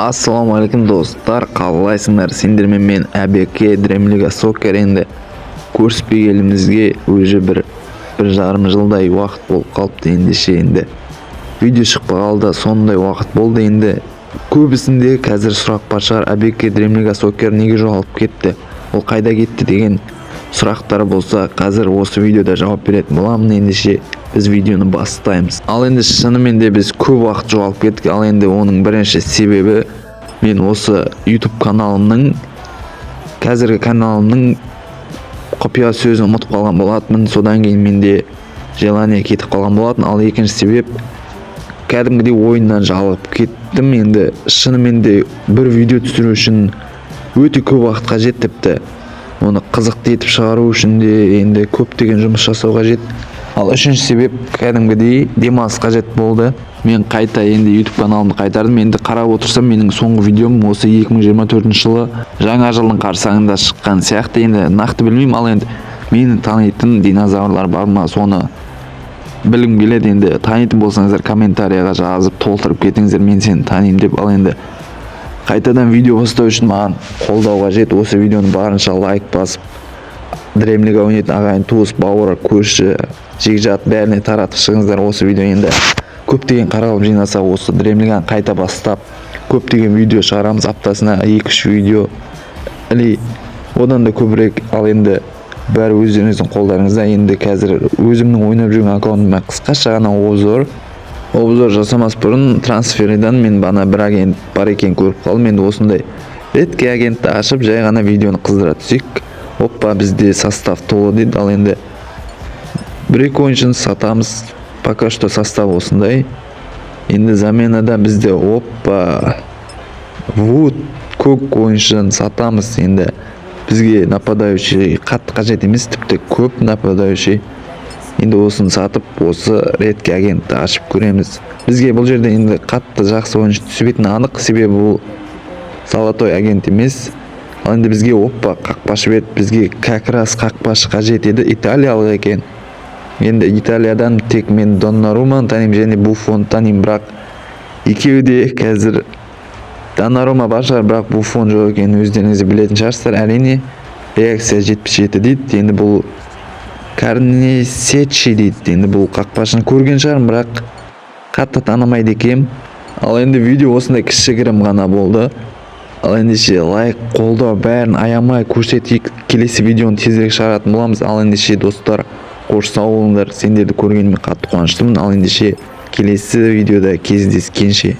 Assalamu alaikum dostlar, қалайсыңдар? Сендермен мен әбеке Дремлига Соккер енді көріспегенімізге уже бір жарым жылдай уақыт болып қалыпты. Ендеше енді видео шықпай қалды, сондай уақыт болды. Енді көбісінде қазір сұрақ бар шығар, әбеке Дремлига Соккер неге жоғалып кетті, ол қайда кетті деген сұрақтар болса, қазір осы видеода жауап беретін боламын. Ендеше біз видеоны бастаймыз. Ал енді шынымен де біз көп уақыт жоғалып кеттік. Ал енді оның бірінші себебі, мен осы YouTube каналымның, қазіргі каналымның құпия сөзін ұмытып қалған болатынмын. Содан кейін менде желание кетіп қалған болатын. Ал екінші себеп, кәдімгідей ойыннан жалығып кеттім. Енді шынымен де бір видео түсіру үшін өте көп уақыт қажет, тіпті оны қызықты етіп шығару үшін де енді көптеген жұмыс жасау қажет. Ал үшінші себеп, кәдімгідей демалыс қажет болды. Мен қайта енді YouTube каналымды қайтардым. Енді қарап отырсам, менің соңғы видеом осы 2024 жылы жаңа жылдың қарсаңында шыққан сияқты. Енді нақты білмеймін, ал енді мені танитын динозаврлар бар ма, соны білгім келеді. Енді танитын болсаңыздар комментарияға жазып толтырып кетіңіздер, мен сені танимын деп. Ал енді қайтадан видео бастау үшін маған қолдау қажет. Осы видеоны барынша лайк басып, Дремлига ойнайтын ағайын, туыс, бауыр, көрші, жекжат бәріне таратып шығыңыздар. Осы видео енді көптеген қаралым жинаса, осы Дремлиганы қайта бастап көптеген видео шығарамыз. Аптасына 2-3 видео или одан да көбірек. Ал енді бәрі өздеріңіздің қолдарыңызда. Енді қазір өзімнің ойнап жүрген аккаунтыма қысқаша ғана обзор жасамас бұрын трансферден мен бана бір агент бар екен көріп қалдым. Енді осындай ретке агентті ашып, жай ғана видеоны қыздыра түсек. Оппа, бізде состав толы дейді. Ал енді бір-екі ойыншыны сатамыз. Пока что состав осындай. Енді заменада бізде оппа вот көк ойыншыны сатамыз. Енді бізге нападающий қатты қажет емес, тіпті көп нападающий. Енді осыны сатып, осы ретке агентті ашып көреміз. Бізге бұл жерде енді қатты жақсы ойыншы түсетіні анық, себебі бұл золотой агент емес. Ал енді бізге оппа қақпашы бет, бізге как раз қақпашы қажет еді, италиялық екен. Енді Италиядан тек мен Доннаруманы танимын және Буффон танимын, бірақ екеуі де қазір Доннарума бар шығар, бірақ Буффон жоқ екенін өздеріңіз білетін шығарсыздар. Әрине реакция 77 дейді. Енді бұл Карнесечи дейді. Енді бұл қақпашыны көрген шығармын, бірақ қатты танымайды екенмін. Ал енді видео осындай кішігірім ғана болды. Ал ендеше лайк, қолдау бәрін аямай көрсетейік. Келесі видеоны тезірек шығаратын боламыз. Ал ендеше достар, қош сау болыңдар. Сендерді көргеніме қатты қуаныштымын. Ал ендеше келесі видеода кездескенше.